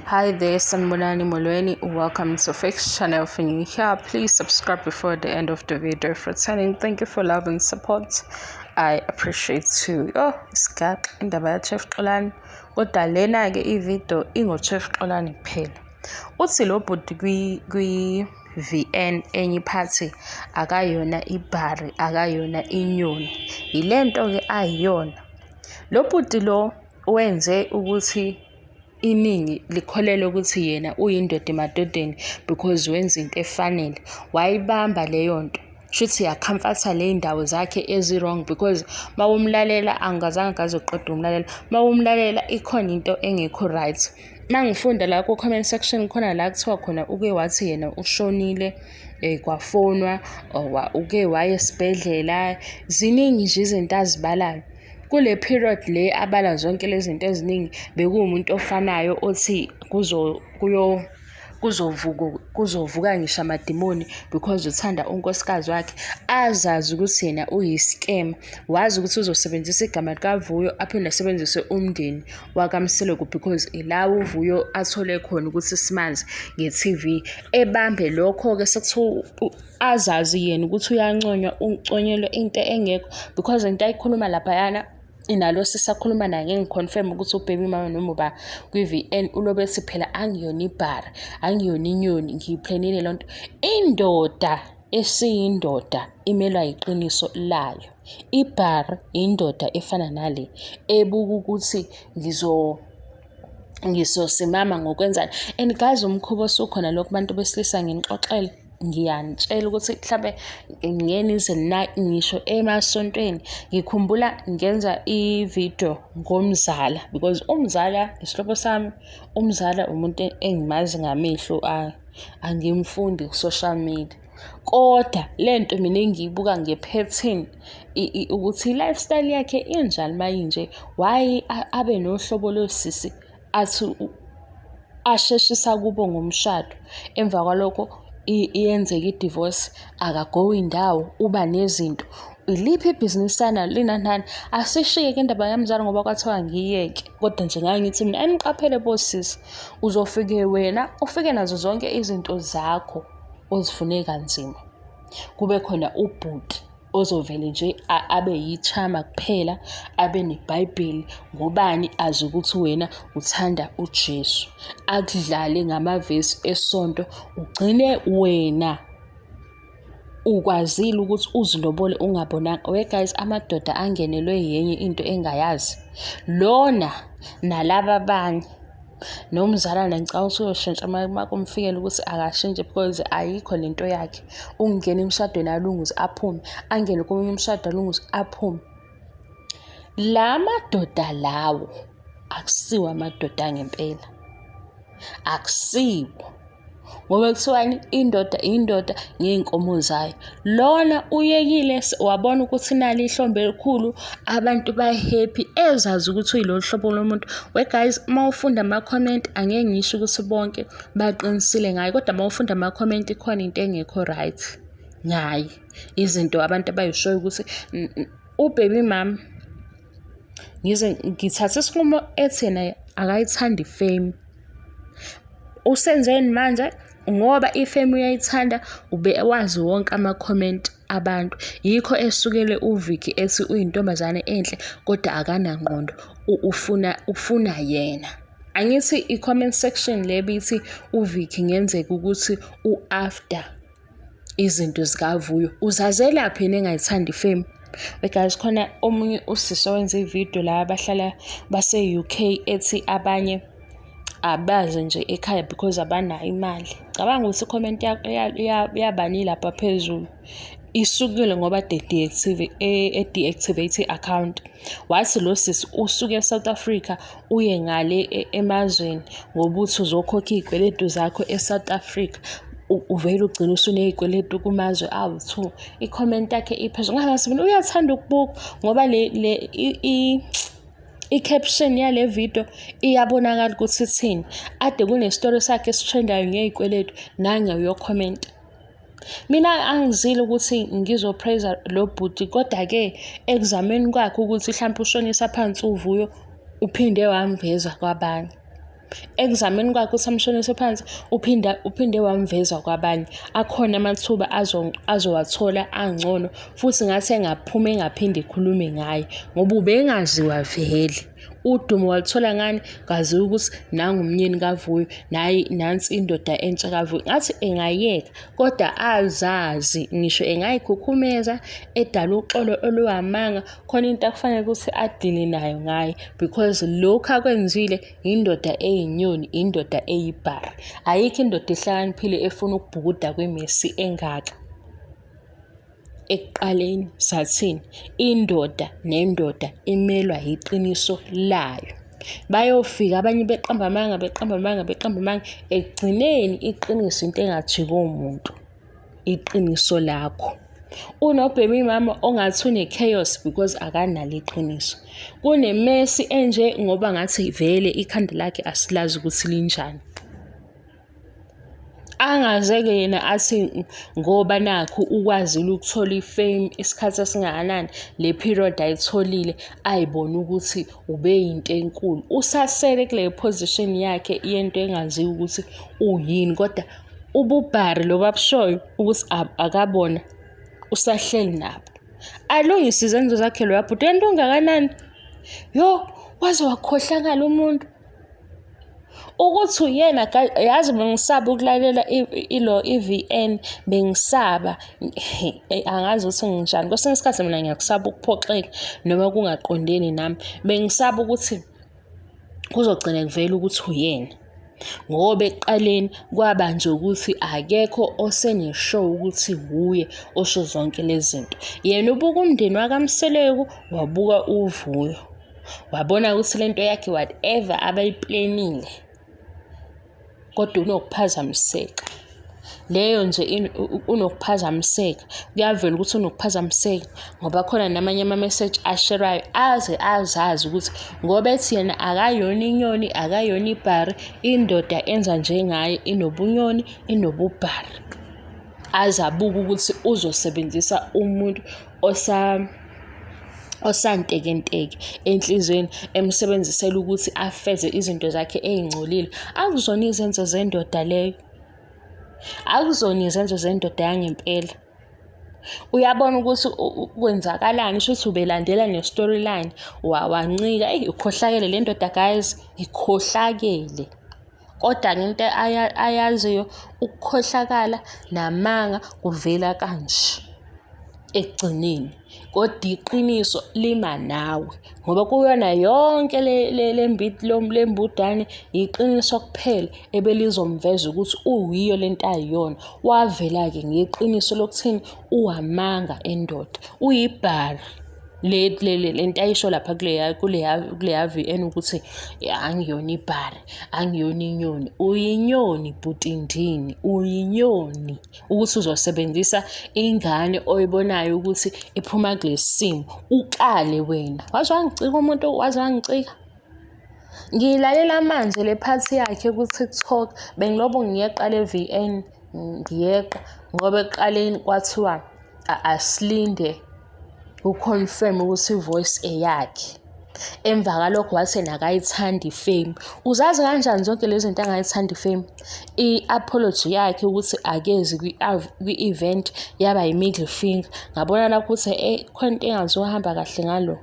Hi there, Sanibonani Molweni. Welcome to Fix channel. If you're new here, please subscribe before the end of the video. For returning, thank you for love and support. I appreciate you. It's got Indoda Chef Xolan. Kodwa lena ke i-video ingo Chef Xolan kuphela. Uthi lo bhuti kwi VN enye iphathi akayona Ibhari, akayona inyoni. Yilento ke ayiyona. Lo bhuti lo wenze ukuthi iningi likholelwa ukuthi yena uyindoda emadodeni because wenza into efanele. Wayibamba leyo nto. Shuthi yakhamfatha le ndawo zakhe ezi-wrong because mawumlalela angazange ngaze uqeda umlalela. Mawumlalela ikhona into engekho right. Mangifunda la ku comment section khona la kuthiwa khona uke wathi yena ushonile kwafonwa uke waye esibhedlela. Ziningi nje izinto azibalayo. Kule period le abala zonke lezi zinto eziningi bekuwumuntu ofanayo othi kuzovuka ngisho amadimoni because uthanda unkosikazi wakhe, azazi ukuthi yena uyi-scam, wazi ukuthi uzosebenzisa igama likaVuyo aphinde asebenzise umndeni wakamseloko because ila uVuyo athole khona ukuthi simanzi nge-TV ebambe lokho-ke sekuthiwa azazi yena ukuthi uyanconywa, unconyelwe into engekho because into ayikhuluma laphayana inalo sisakhuluma naye ngiconfirm ukuthi ubaby mama noma uba kwi-VN ulobe ethi phela angiyona Ibhari, angiyona inyoni, ngiyiplanile lonto. Indoda esiyindoda imelwa iqiniso layo. Ibhari indoda efana nale ebuka ukuthi ngizosimama ngokwenzani. And guys, umkhubo osukhona lokho bantu besilisa nginixoxele, ngiyanitshela ukuthi mhlambe ngenize ngisho emasontweni. Ngikhumbula ngenza i-video ngomzala because umzala isihlobo sami. Umzala umuntu engimazi ngamehlo, angimfundi ku-social media, kodwa lento mina engiyibuka nge-pattern ukuthi i-lifestyle yakhe injani mayinje. Why abe nohlobo losisi athi asheshisa kubo ngomshado, emva kwalokho iyenzeka i-divorce, akagowi indawo, uba nezinto. Iliphi ibhizinisi sana lina nani? Asishiyeke indaba yamzala ngoba kwathiwa ngiyeke, kodwa nje ngangithi mina eniqaphele bosisi, uzofike wena ufike nazo zonke izinto zakho ozifune kanzima. Kube khona ubhuti ozovele nje abe yichama kuphela, abe neBhayibheli ngobani, azi ukuthi wena uthanda uJesu, akudlale ngamavesi esonto, ugcine wena ukwazile ukuthi uzilobole ungabonanga. Guys, amadoda angenelwe yenye into engayazi lona nalaba abanye. Nomzala ngicabanga ukuthi uyoshintsha makumfikela ukuthi akashintshe because ayikho lento yakhe. Ungena emshadweni alunguze aphume, angene komunye umshado alunguze aphume. La madoda lawo akusiwa amadoda ngempela, akusiwo. Ngoba kuthiwani indoda ngeenkomo zayo. Lona uyekile wabona ukuthi nali ihlombe elikhulu, abantu ba-happy, ezazi ukuthi uyilo hlobo lomuntu. Guys, mawufunda ama-comment angeke ngisho ukuthi bonke baqinisile ngayo, kodwa mawufunda ama-comment ikhona into engekho right ngayo. Izinto abantu abayishoyo ukuthi ubaby mama ngithatha isinqumo ethi yena akayithandi ifame. Usenzeni manje? Ngoba ifame uyayithanda, ube wazi wonke ama-comment abantu. Yikho esukele uVicky ethi uyintombazane enhle kodwa akanangqondo, ufuna yena. Angithi i-comment section le bithi uVicky ngenzeka ukuthi u-after izinto zikaVuyo. Uzazelaphi nengayithandi ifame? Guys, khona omunye usisi owenza ivideo la abahlala base-UK ethi abanye abaze nje ekhaya because abanayo imali. Cabanga ukuthi i-comment yabani lapha phezulu isukile ngoba deactivate i-account. Wathi lo sisi usuke eSouth Africa uye ngale emazweni ngoba uthi uzokhokha izikweletu zakho eSouth Africa, uvele ugcina usunezikweletu kumazwe awu-2. I-comment yakhe iphezulu. Ngahamba uyathanda ukubuka ngoba i-caption yale video iyabonakala ukuthi ithini. Ade kunestory sakhe esitrendayo ngezikweletu, nange uyokhomenta. Mina angizile ukuthi ngizopraise lo bhuti, kodwa ke ekuzameni kwakhe ukuthi mhlawumbe ushonisa phansi uVuyo uphinde wamveza kwabanye. ekuzameni kwakhe ukuthi amshonise phansi uphinde wamveza kwabanye. Akhona amathuba azowathola angcono futhi ngathi engaphuma engaphinde ekhulume ngaye ngoba ubengaziwa vele. Udumo walithola ngani? Ngaziwa ukuthi nangumnyeni kaVuyo, nansi indoda entsha kaVuyo. Ngathi engayeka kodwa azazi ngisho engayikhukhumeza edala uxolo oluwamanga, khona into akufanele ukuthi adile nayo ngayo because lokhu akwenzile indoda eyinyoni, indoda eyibhari. Ayikho indoda ehlakaniphile efuna ukubhukuda kwemesi engaka. Ekuqaleni sathini indoda nendoda imelwa iqiniso layo. Bayofika abanye beqamba amanga, ekugcineni iqiniso into engathi komuntu, iqiniso lakho. Unobhemi mama ongathi une-chaos because akanalo iqiniso. Kunemesi enje ngoba ngathi vele ikhanda lakhe asilazi ukuthi linjani. Angazeke yena athi ngoba nakho ukwazile ukuthola ifame isikhathi esingakanani, le period ayitholile ayibona ukuthi ubeyinto enkulu. Usasele kule position yakhe yento engaziwa ukuthi uyini, kodwa ububhari lobu abushoyo ukuthi akabona usahleli nabo. Alungise izenzo zakhe lo yabhuti into engakanani. Waze wakhohlakala umuntu. Ukuthi uyena yazi bengisaba ukulalela i-VN, bengisaba angazi ukuthi nginjani. Kwesinye isikhathi mina ngiyakusaba ukuphoxeka noma kungaqondeni nami. Bengisaba ukuthi kuzogcina kuvela ukuthi uyena ngoba ekuqaleni kwaba nje ukuthi akekho oseneshow ukuthi wuye osho zonke lezi zinto. Yena ubuka umndeni wakaMseleku, wabuka uVuyo, wabona ukuthi lento yakhe whatever abayiplanile kodwa unokuphazamiseka. Leyo nje unokuphazamiseka. Kuyavela ukuthi unokuphazamiseka ngoba khona namanye ama-message asherayo azazi ukuthi ngoba ethi yena akayona inyoni, akayona ibhari, indoda enza njengaye, inobunyoni, inobubhari. Azabuka ukuthi uzosebenzisa umuntu osantekenteke enhlizweni, emsebenzisela ukuthi afeze izinto zakhe ey'ngcolile. Akuzona izenzo zendoda leyo, akuzona izenzo zendoda yangempela. Uyabona ukuthi kwenzakalani, shuthi ubelandela ne-storyline wancika. Ikhohlakele le ndoda guys, ikhohlakele. Kodwa ngento ayaziyo ukukhohlakala namanga kuvela kanje ekugcineni. Kodwa iqiniso lima nawe ngoba kuyona yonke lembudane iqiniso kuphela ebelizomveza ukuthi uyiyo lento ayiyona. Wavela-ke ngeqiniso lokuthini uwamanga endoda, uyibhari. Lento ayisho lapha kuleya VN ukuthi angiyona ibhari, angiyona inyoni. Uyinyoni bhutindini, uyinyoni. Ukuthi uzosebenzisa ingane oyibonayo ukuthi iphuma kulesi simo ukale wena. Waze wangicika umuntu, waze wangicika. Ngilalela manje le phathi yakhe ku-TikTok. Bengilobo ngiyeqa le VN, ngiyeqa ngoba ekuqaleni kwathiwa asilinde uconfirm ukuthi ivoice eyakhe. Emva kalokho wathi nakayithanda ifame. Uzazi kanjani zonke lezi zinto angayithanda ifame? I-apology yakhe ukuthi akezi kwi-event yaba yi-middle finger. Ngabona lapho ukuthi khona into engazohamba kahle ngalo.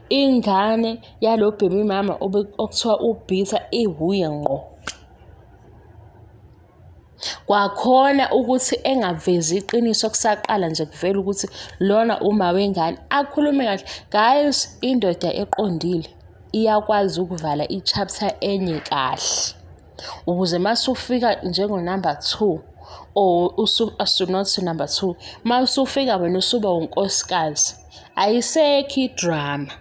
Ingane yalo bhemi mama okuthiwa ubhitha iwuye ngqo. Kwakhona ukuthi engavezi iqiniso kusaqala nje kuvela ukuthi lona uma wengane akhulume kahle. Guys, indoda eqondile iyakwazi ukuvala i-chapter enye kahle ukuze masufika njengo number 2 or not number 2, masufika wena usuba unkosikazi, ayisekho idrama.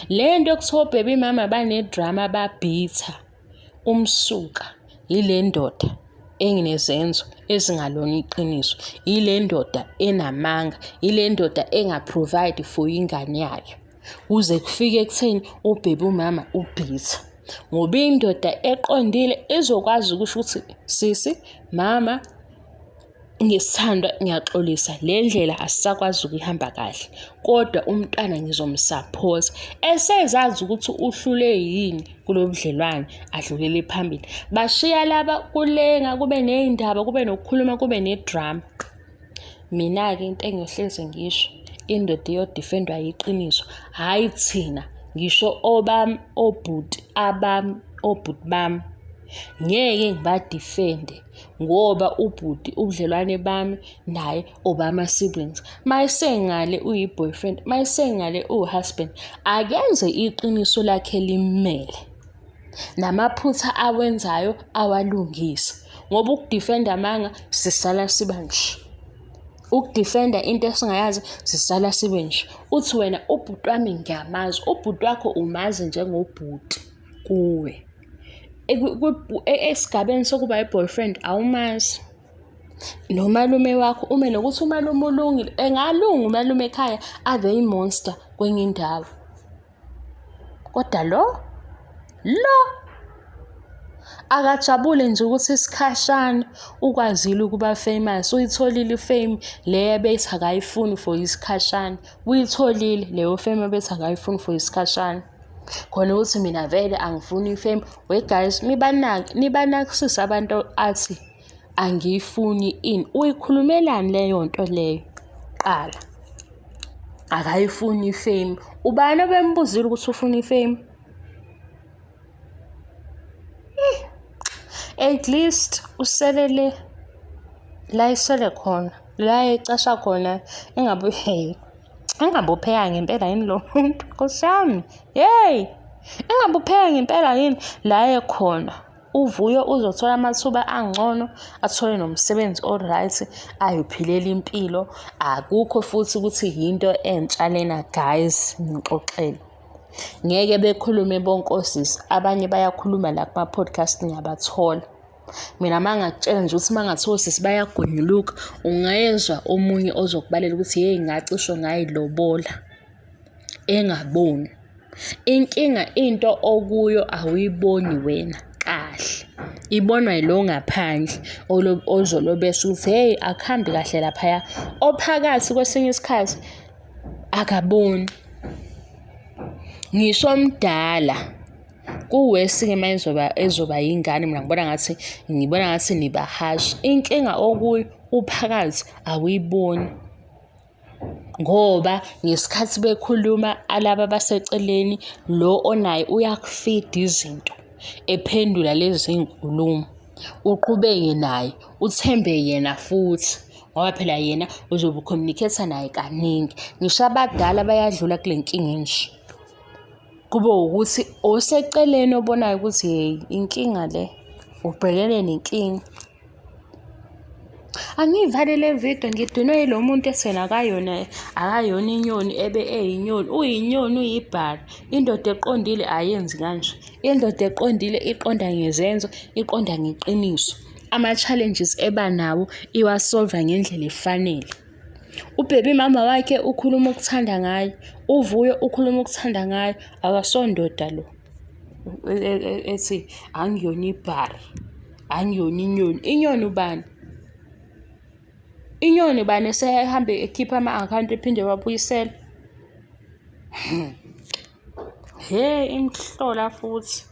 Lento yokuthiwa baby mama banedrama babhitha umsuka ile ndoda enginezenzo ezingalona iqiniso, ile ndoda enamanga, ile ndoda engaprovide for ingane yayo kuze kufike ekutheni ubhebe umama ubhitha. Ngoba indoda eqondile izokwazi ukusho ukuthi sisi, mama, ngesithandwa ngiyaxolisa, le ndlela asisakwazi ukuyihamba kahle, kodwa umntwana ngizomsaphosa. Esezazi ukuthi uhlule yini kulo budlelwane, adlulele phambili. Bashiya laba kulenga, kube ney'ndaba, kube nokukhuluma, kube nedrama. Mina-ke into engiyohlezi ngisho, indoda iyodifendwa yiqiniso, hhayi thina, ngisho obami, obhuti bami. Ngeke ngibadifende ngoba ubhuti ubudlelwane bami naye obama-siblings. Mayesengale uyi-boyfriend, mayesengale uyi-husband, akenze iqiniso lakhe limele. Namaphutha awenzayo awalungise. Ngoba ukudifenda amanga sisala siba nje. Ukudifenda into esingayazi sisala sibe nje. Uthi wena ubhuti wami ngiyamazi, ubhuti wakho umazi njengobhuti kuwe. Esigabeni sokuba i-boyfriend awumazi. Nomalume wakho ume nokuthi umalume ulungile, engalunga umalume ekhaya ave i-monster kwenye indawo. Kodwa lo akajabule nje ukuthi isikhashana ukwazile ukuba famous, uyitholile ifame le abethi akayifuni for isikhashana. Uyitholile leyo fame abethi akayifuni for isikhashana. Khona ukuthi mina vele angifuni ifame. We guys, nibanakisisa abantu athi angiyifuni ini. Uyikhulumelani leyo nto leyo? Qala. Akayifuni ifame. Ubani obembuzile ukuthi ufuna ifame? At least uselele la isele khona, la ecasha khona, engabe upheka ngempela yini lo muntu? Nkosi yami, engabe upheka ngempela yini? La ekhona uvuyo uzothola amathuba angcono, athole nomsebenzi oright, ayophilela impilo. Akukho futhi ukuthi yinto entsha lena guys, ngixoxele. Ngeke bekhulume bonkosisi, abanye bayakhuluma la kuma-podcast ngiyabathola. Mina mangakutshela nje ukuthi mangathiwa sisi bayagonyuluka, ungayezwa omunye ozokubalela ukuthi ngacisho ngayilobola, engaboni. Inkinga into okuyo awuyiboni wena kahle, ibonwa yilo ngaphandle ozolobesha ukuthi akuhambi kahle laphaya. Ophakathi kwesinye isikhathi akaboni. Ngisho omdala kuwesi-ke uma ezoba yingane, mina ngibona ngathi nibahasha. Inkinga okuyo uphakathi awuyiboni, ngoba ngesikhathi bekhuluma alaba baseceleni, lo onaye uyakufida izinto, ephendula lezi nkulumo, uqhubeke naye, uthembe yena futhi, ngoba phela yena uzobe ucommunicate naye kaningi. Ngisho abadala bayadlula kule nkinga enje. Kube ukuthi oseceleni obonayo ukuthi inkinga le, ubhekene nenkinga. Angiyivale le video, ngidinwe yilo muntu esena akayona inyoni ebe eyinyoni. Uyinyoni, uyibhari. Indoda eqondile ayenzi kanje. Indoda eqondile iqonda ngezenzo, iqonda ngeqiniso. Ama-challenges eba nawo iwasolva ngendlela efanele. Ubhebe mama wakhe ukhuluma ukuthanda ngayo, uvuyo ukhuluma ukuthanda ngayo. Akasondoda lo ethi angiyona ibhari, angiyona inyoni. Inyoni ubani? Inyoni bani esehambe ekhipha ama-account ephinde wabuyisela? Imhlola futhi.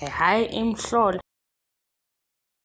Hhayi imhlola.